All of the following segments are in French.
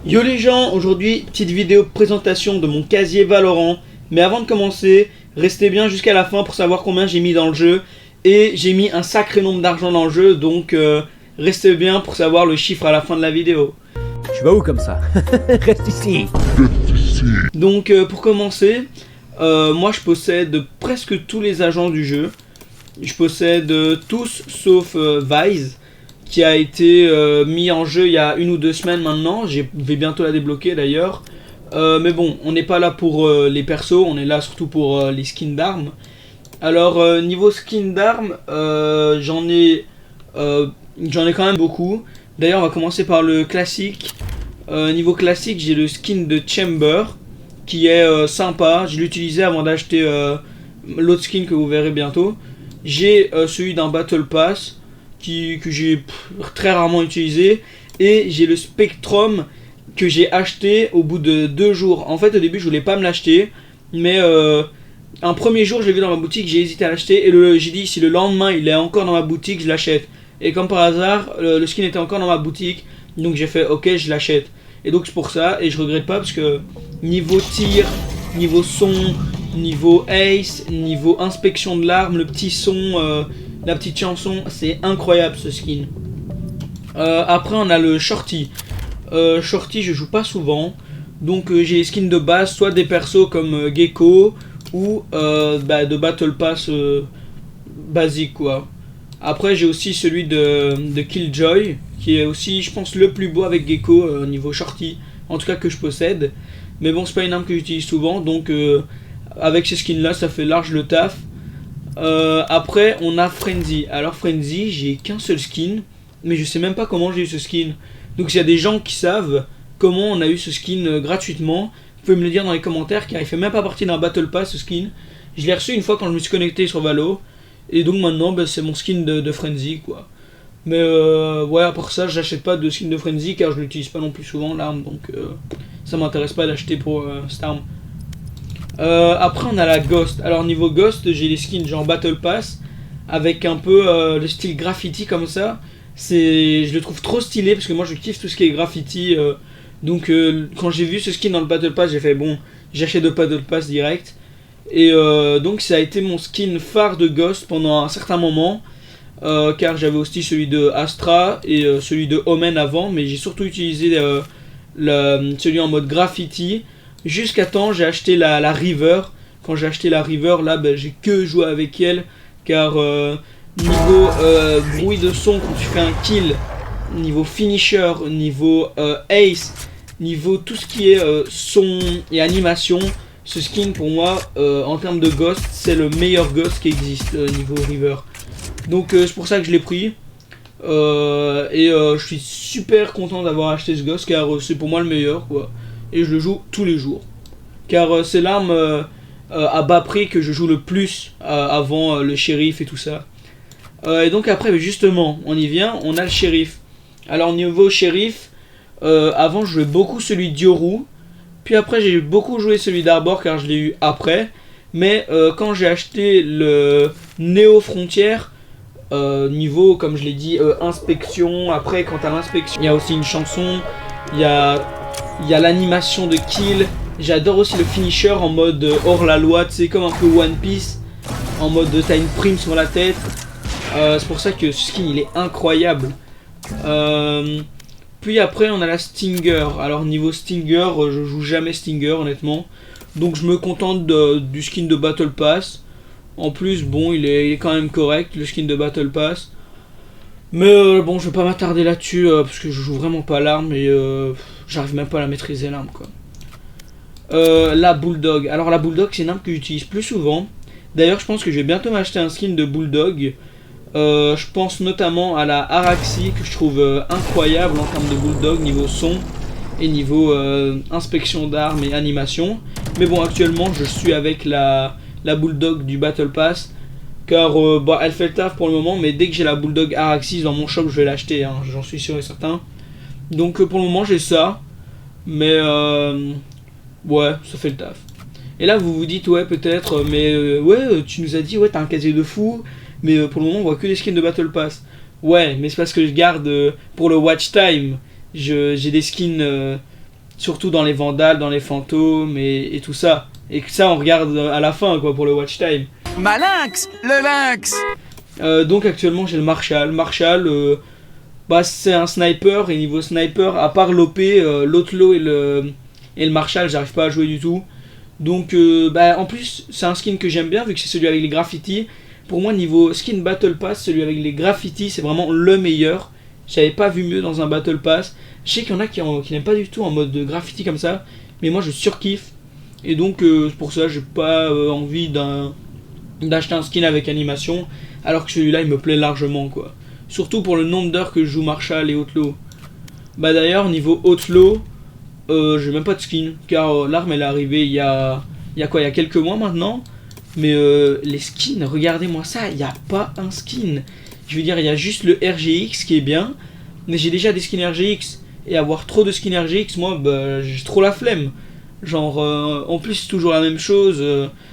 Yo les gens, aujourd'hui petite vidéo présentation de mon casier Valorant. Mais avant de commencer, restez bien jusqu'à la fin pour savoir combien j'ai mis dans le jeu. Et j'ai mis un sacré nombre d'argent dans le jeu, donc restez bien pour savoir le chiffre à la fin de la vidéo. Tu vas où comme ça? Reste ici. Donc pour commencer, moi je possède presque tous les agents du jeu. Je possède tous sauf Vise, qui a été mis en jeu il y a 1 ou 2 semaines maintenant. Je vais bientôt la débloquer d'ailleurs. Mais bon, on n'est pas là pour les persos, on est là surtout pour les skins d'armes. Alors niveau skin d'armes, j'en ai quand même beaucoup. D'ailleurs on va commencer par le classique. Niveau classique, j'ai le skin de Chamber qui est sympa. Je l'ai utilisé avant d'acheter l'autre skin que vous verrez bientôt. J'ai celui d'un Battle Pass que j'ai très rarement utilisé. Et j'ai le Spectrum que j'ai acheté au bout de 2 jours. En fait au début je voulais pas me l'acheter, mais un premier jour je l'ai vu dans ma boutique, j'ai hésité à l'acheter. Et j'ai dit si le lendemain il est encore dans ma boutique, je l'achète. Et comme par hasard le skin était encore dans ma boutique, donc j'ai fait ok, je l'achète. Et donc c'est pour ça, et je regrette pas parce que niveau tir, niveau son, niveau ace, niveau inspection de l'arme, le petit son, la petite chanson, c'est incroyable ce skin. Après on a le Shorty. Shorty je joue pas souvent, donc j'ai les skins de base, soit des persos comme Gecko ou de Battle Pass basique quoi. Après j'ai aussi celui de Killjoy, qui est aussi je pense le plus beau avec Gecko niveau Shorty, en tout cas que je possède. Mais bon c'est pas une arme que j'utilise souvent, donc avec ces skins là ça fait large le taf. Après on a Frenzy. Alors Frenzy j'ai qu'un seul skin, mais je sais même pas comment j'ai eu ce skin. Donc s'il y a des gens qui savent comment on a eu ce skin gratuitement, vous pouvez me le dire dans les commentaires, car il fait même pas partie d'un Battle Pass ce skin. Je l'ai reçu une fois quand je me suis connecté sur Valo. Et donc maintenant c'est mon skin de Frenzy quoi. Mais ouais, à part ça j'achète pas de skin de Frenzy car je l'utilise pas non plus souvent l'arme, donc ça m'intéresse pas d'acheter pour cette arme. Après on a la Ghost. Alors niveau Ghost j'ai les skins genre Battle Pass avec un peu le style graffiti comme ça. Je le trouve trop stylé parce que moi je kiffe tout ce qui est graffiti. Donc quand j'ai vu ce skin dans le Battle Pass j'ai fait bon, j'achète le Battle Pass direct. Et donc ça a été mon skin phare de Ghost pendant un certain moment, car j'avais aussi celui de Astra et celui de Omen avant, mais j'ai surtout utilisé celui en mode graffiti jusqu'à temps j'ai acheté la River. Quand j'ai acheté la River là j'ai que joué avec elle, car niveau bruit de son quand tu fais un kill, niveau finisher, niveau ace, niveau tout ce qui est son et animation, ce skin pour moi en termes de Ghost c'est le meilleur Ghost qui existe niveau River. Donc c'est pour ça que je l'ai pris. Je suis super content d'avoir acheté ce Ghost car c'est pour moi le meilleur quoi. Et je le joue tous les jours. Car c'est l'arme à bas prix que je joue le plus avant le shérif et tout ça. Et donc après justement on y vient, on a le shérif. Alors niveau shérif, avant je jouais beaucoup celui d'Yoru. Puis après j'ai beaucoup joué celui d'Arbor car je l'ai eu après. Mais quand j'ai acheté le Néo Frontière, niveau comme je l'ai dit inspection, après quant à l'inspection il y a aussi une chanson, il y a l'animation de kill. J'adore aussi le finisher en mode hors la loi, tu sais comme un peu One Piece, en mode t'as une prime sur la tête. C'est pour ça que ce skin il est incroyable. Puis après on a la Stinger. Alors niveau Stinger je joue jamais Stinger honnêtement, donc je me contente du skin de Battle Pass. En plus bon il est quand même correct le skin de Battle Pass. Mais bon je vais pas m'attarder là-dessus parce que je joue vraiment pas l'arme et j'arrive même pas à la maîtriser l'arme quoi. La Bulldog. Alors la Bulldog c'est une arme que j'utilise plus souvent. D'ailleurs je pense que je vais bientôt m'acheter un skin de Bulldog. Je pense notamment à la Araxi que je trouve incroyable en termes de Bulldog niveau son et niveau inspection d'armes et animation. Mais bon actuellement je suis avec la Bulldog du Battle Pass car elle fait le taf pour le moment, mais dès que j'ai la Bulldog Araxis dans mon shop je vais l'acheter hein, j'en suis sûr et certain. Donc pour le moment j'ai ça, mais ouais ça fait le taf. Et là vous vous dites ouais peut-être mais ouais tu nous as dit ouais t'as un casier de fou, mais pour le moment on voit que des skins de Battle Pass. Ouais mais c'est parce que je garde pour le watch time, j'ai des skins surtout dans les vandales, dans les fantômes et tout ça. Et que ça on regarde à la fin quoi pour le watch time. Malinx, le lynx. Donc actuellement j'ai le Marshall. Marshall, bah, c'est un sniper et niveau sniper, à part l'OP, l'Outlaw et le Marshall, j'arrive pas à jouer du tout. Donc bah, en plus c'est un skin que j'aime bien vu que c'est celui avec les graffitis. Pour moi niveau skin Battle Pass, celui avec les graffitis c'est vraiment le meilleur. J'avais pas vu mieux dans un Battle Pass. Je sais qu'il y en a qui n'aiment pas du tout en mode de graffiti comme ça, mais moi je surkiffe. Et donc c'est pour ça j'ai pas envie d'acheter un skin avec animation, alors que celui-là il me plaît largement quoi. Surtout pour le nombre d'heures que je joue Marshall et Outlaw. Bah d'ailleurs niveau Outlaw, j'ai même pas de skin, car l'arme elle est arrivée il y a quelques mois maintenant. Mais les skins, regardez-moi ça, il n'y a pas un skin. Je veux dire, il y a juste le RGX qui est bien, mais j'ai déjà des skins RGX, et avoir trop de skins RGX, moi, bah, j'ai trop la flemme. Genre, en plus, c'est toujours la même chose.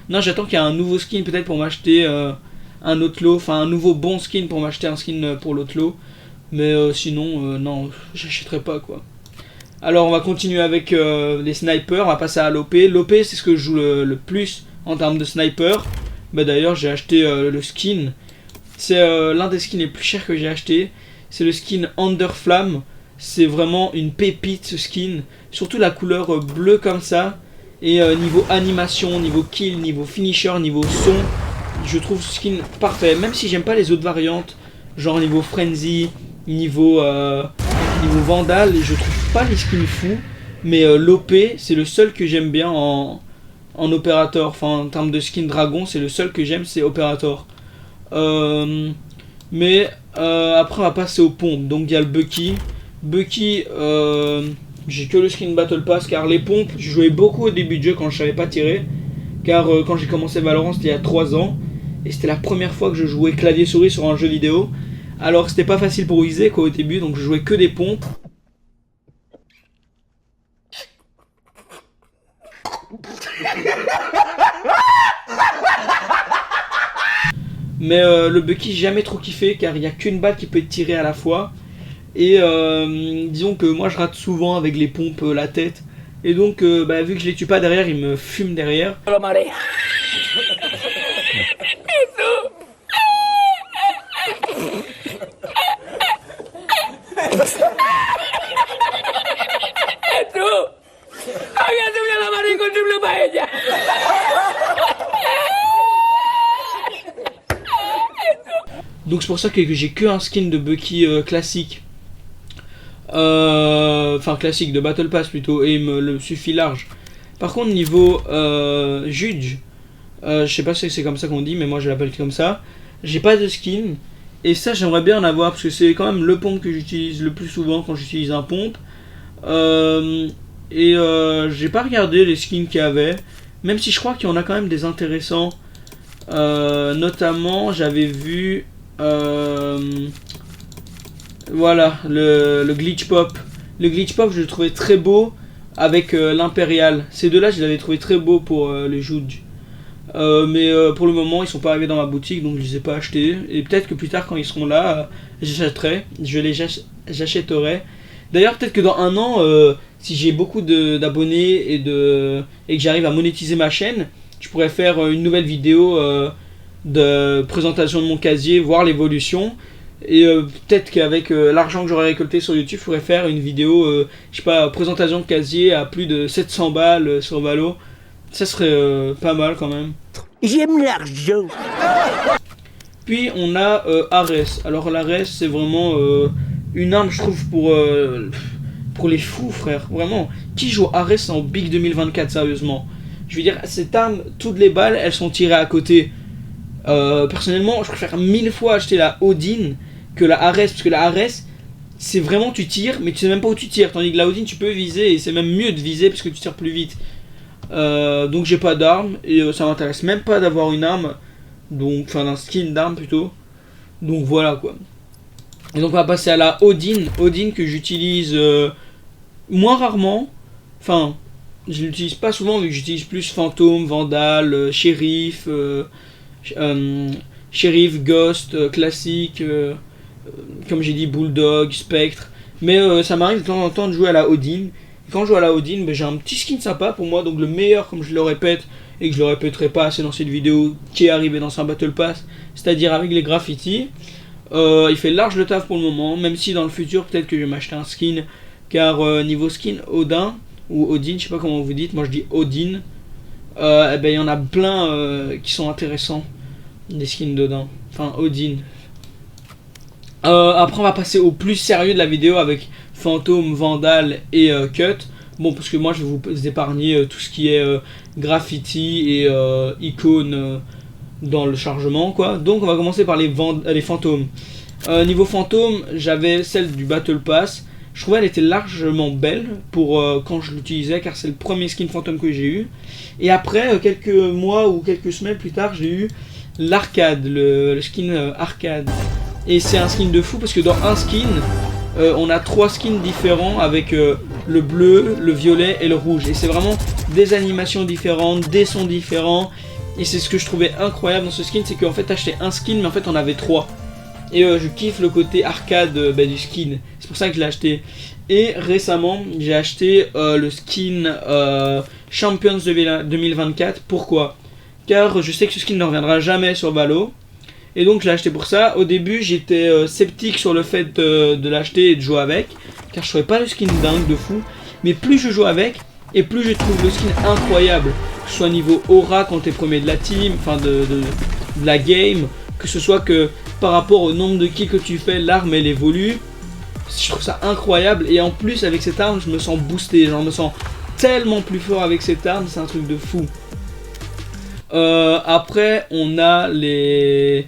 Non, j'attends qu'il y ait un nouveau skin, peut-être pour m'acheter un Outlaw, enfin un nouveau bon skin pour m'acheter un skin pour l'Outlaw. Mais sinon, non, j'achèterai pas, quoi. Alors, on va continuer avec les snipers, on va passer à l'OP. L'OP, c'est ce que je joue le plus en termes de sniper. Bah d'ailleurs, j'ai acheté le skin. C'est l'un des skins les plus chers que j'ai acheté. C'est le skin Underflame. C'est vraiment une pépite ce skin. Surtout la couleur bleue comme ça. Et niveau animation, niveau kill, niveau finisher, niveau son, je trouve ce skin parfait. Même si j'aime pas les autres variantes, genre niveau Frenzy, niveau Vandal, je trouve pas les skins fous. Mais l'OP, c'est le seul que j'aime bien en opérateur. Enfin, en termes de skin dragon, c'est le seul que j'aime, c'est opérateur. Mais après on va passer aux pompes. Donc il y a le Bucky. Bucky, j'ai que le skin Battle Pass, car les pompes, je jouais beaucoup au début de jeu quand je savais pas tirer. Car quand j'ai commencé Valorant, c'était il y a 3 ans. Et c'était la première fois que je jouais clavier souris sur un jeu vidéo. Alors c'était pas facile pour viser quoi au début, donc je jouais que des pompes. Mais le Bucky, j'ai jamais trop kiffé, car il n'y a qu'une balle qui peut être tirée à la fois. Et disons que moi je rate souvent avec les pompes la tête. Et donc bah, vu que je les tue pas derrière, ils me fument derrière. Donc c'est pour ça que j'ai que un skin de Bucky classique. Enfin classique de Battle Pass plutôt, et il me suffit large. Par contre niveau Judge, je sais pas si c'est comme ça qu'on dit, mais moi je l'appelle comme ça. J'ai pas de skin, et ça j'aimerais bien en avoir, parce que c'est quand même le pompe que j'utilise le plus souvent quand j'utilise un pompe. J'ai pas regardé les skins qu'il y avait, même si je crois qu'il y en a quand même des intéressants. Notamment j'avais vu voilà le glitch pop. Le glitch pop je le trouvais très beau avec l'impérial. Ces deux là je les avais trouvé très beaux pour le Judge. Mais pour le moment ils sont pas arrivés dans ma boutique, donc je les ai pas achetés. Et peut-être que plus tard quand ils seront là, j'achèterai. J'achèterai. D'ailleurs peut-être que dans un an, si j'ai beaucoup d'abonnés et que j'arrive à monétiser ma chaîne, je pourrais faire une nouvelle vidéo de présentation de mon casier, voir l'évolution. Et peut-être qu'avec l'argent que j'aurais récolté sur YouTube, je pourrais faire une vidéo, je sais pas, présentation de casier à plus de 700 balles sur Valo. Ça serait pas mal quand même. J'aime l'argent. Puis on a Ares. Alors l'Ares c'est vraiment une arme je trouve pour les fous frère. Vraiment, qui joue Ares en Big 2024 sérieusement? Je veux dire, cette arme, toutes les balles elles sont tirées à côté. Personnellement je préfère 1000 fois acheter la Odin que la Ares, parce que la Ares c'est vraiment tu tires mais tu sais même pas où tu tires, tandis que la Odin tu peux viser et c'est même mieux de viser parce que tu tires plus vite. Donc j'ai pas d'arme et ça m'intéresse même pas d'avoir une arme, donc enfin un skin d'arme plutôt. Donc voilà quoi. Et donc on va passer à la Odin que j'utilise moins rarement. Enfin je l'utilise pas souvent vu que j'utilise plus fantôme, vandal, shérif, shérif, ghost, classique, comme j'ai dit bulldog, spectre. Mais ça m'arrive de temps en temps de jouer à la Odin. Et quand je joue à la Odin, ben, j'ai un petit skin sympa pour moi, donc le meilleur, comme je le répète, et que je le répéterai pas assez dans cette vidéo, qui est arrivé dans un Battle Pass, c'est-à-dire avec les graffitis. Il fait large le taf pour le moment, même si dans le futur, peut-être que je vais m'acheter un skin, car niveau skin Odin, ou Odin, je sais pas comment vous dites, moi je dis Odin, eh ben, il y en a plein qui sont intéressants, des skins d'Odin, enfin Odin. Après on va passer au plus sérieux de la vidéo avec Fantôme, Vandal et Cut. Bon, parce que moi je vais vous épargner tout ce qui est graffiti et icônes dans le chargement, quoi. Donc on va commencer par les fantômes. Niveau fantôme, j'avais celle du Battle Pass. Je trouvais elle était largement belle pour quand je l'utilisais, car c'est le premier skin fantôme que j'ai eu. Et après, quelques mois ou quelques semaines plus tard, j'ai eu l'arcade, le skin arcade. Et c'est un skin de fou parce que dans un skin, on a 3 skins différents avec le bleu, le violet et le rouge. Et c'est vraiment des animations différentes, des sons différents. Et c'est ce que je trouvais incroyable dans ce skin, c'est qu'en fait t'achetais un skin mais en fait on avait 3. Et je kiffe le côté arcade du skin, c'est pour ça que je l'ai acheté. Et récemment j'ai acheté le skin Champions 2024, pourquoi? Car je sais que ce skin ne reviendra jamais sur Valo. Et donc je l'ai acheté pour ça. Au début j'étais sceptique sur le fait de l'acheter et de jouer avec, car je trouvais pas le skin dingue de fou. Mais plus je joue avec, et plus je trouve le skin incroyable. Que ce soit niveau aura quand t'es premier de la team, enfin de la game, que ce soit que par rapport au nombre de kills que tu fais, l'arme elle évolue. Je trouve ça incroyable. Et en plus avec cette arme je me sens boosté, genre je me sens tellement plus fort avec cette arme, c'est un truc de fou. Après on a les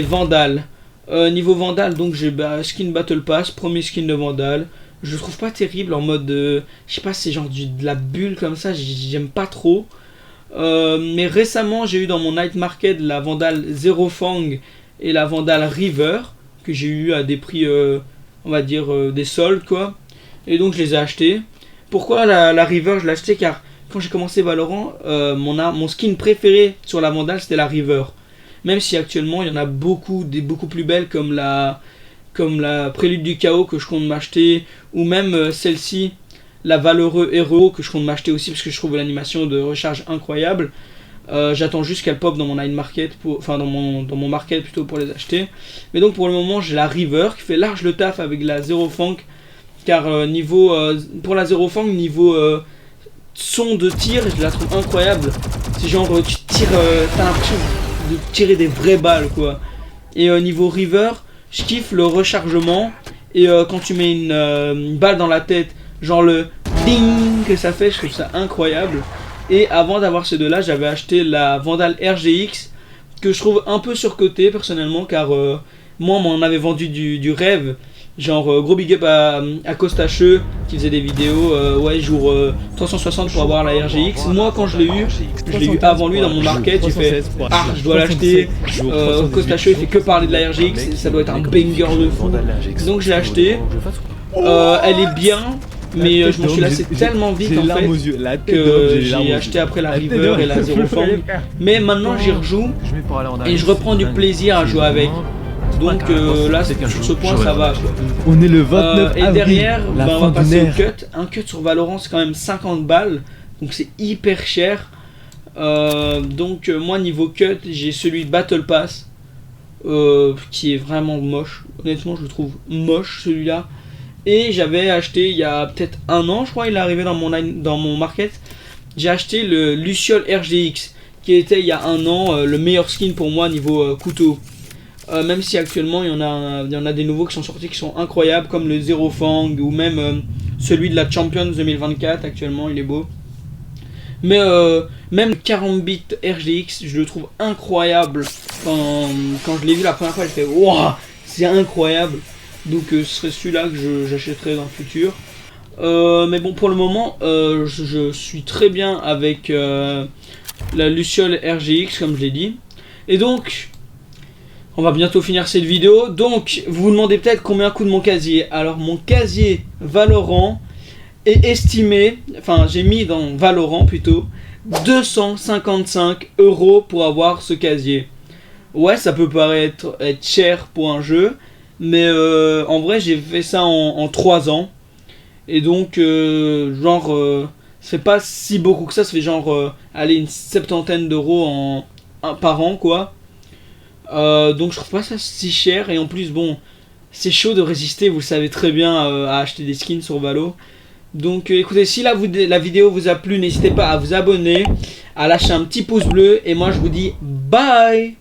Vandales. Niveau Vandal, donc j'ai skin Battle Pass, premier skin de Vandal. Je le trouve pas terrible en mode je sais pas, c'est genre de la bulle comme ça, j'aime pas trop. Mais récemment j'ai eu dans mon night market la Vandal Zero Fang et la Vandal River que j'ai eu à des prix on va dire des soldes, quoi. Et donc je les ai achetés. Pourquoi la River je l'ai acheté? Car quand j'ai commencé Valorant, mon skin préféré sur la Vandal c'était la River. Même si actuellement il y en a beaucoup plus belles comme la Prélude du Chaos que je compte m'acheter, ou même celle-ci, la Valeureux Héros que je compte m'acheter aussi parce que je trouve l'animation de recharge incroyable. J'attends juste qu'elle pop dans mon night market, enfin dans mon market plutôt, pour les acheter. Mais donc pour le moment j'ai la River qui fait large le taf avec la Zero Fang, car pour la Zero Fang, niveau son de tir, je la trouve incroyable. C'est genre tu tires, t'as l'impression de tirer des vraies balles, quoi. Et niveau River, je kiffe le rechargement. Et quand tu mets une balle dans la tête, genre le ding que ça fait, je trouve ça incroyable. Et avant d'avoir ces deux là, j'avais acheté la Vandal RGX que je trouve un peu surcotée personnellement, car moi on m'en avait vendu du rêve. Genre gros big up à Costacheux qui faisait des vidéos, ouais, jour 360 pour avoir la RGX. Moi quand je l'ai eu avant lui dans mon market, j'ai fait je dois l'acheter. Costacheux il fait que parler de la RGX, ça doit être un banger de fou. Donc je l'ai acheté. Elle est bien, mais je m'en suis lassé tellement vite en fait que j'ai acheté après la River et la Zero Fang. Mais maintenant j'y rejoue et je reprends du plaisir à jouer avec. Donc là sur ce point ça va, quoi. On est le 29 avril, et derrière la on fin va passer d'une au cut. Un cut sur Valorant c'est quand même 50 balles, donc c'est hyper cher. Donc moi niveau cut j'ai celui Battle Pass qui est vraiment moche. Honnêtement je le trouve moche celui-là. Et j'avais acheté il y a peut-être un an, je crois, il est arrivé dans mon market. J'ai acheté le Luciole RGX qui était il y a un an le meilleur skin pour moi niveau couteau. Même si actuellement il y en a des nouveaux qui sont sortis qui sont incroyables, comme le Zero Fang ou même celui de la Champions 2024, actuellement il est beau. Mais même 40 bits RGX je le trouve incroyable. Quand je l'ai vu la première fois j'ai fait waouh, c'est incroyable. Donc ce serait celui-là que j'achèterai dans le futur. Mais bon, pour le moment je suis très bien avec la Luciole RGX comme je l'ai dit. Et donc on va bientôt finir cette vidéo. Donc vous vous demandez peut-être combien coûte mon casier. Alors mon casier Valorant est estimé, enfin j'ai mis dans Valorant plutôt 255 € pour avoir ce casier. Ouais, ça peut paraître être cher pour un jeu, mais en vrai j'ai fait ça en 3 ans. Et donc, ça fait pas si beaucoup que ça fait genre, allez, une 70aine d'euros par an, quoi. Donc je trouve pas ça si cher, et en plus, bon, c'est chaud de résister, vous le savez très bien, à acheter des skins sur Valo. Donc écoutez, si la vidéo vous a plu, n'hésitez pas à vous abonner, à lâcher un petit pouce bleu, et moi je vous dis bye.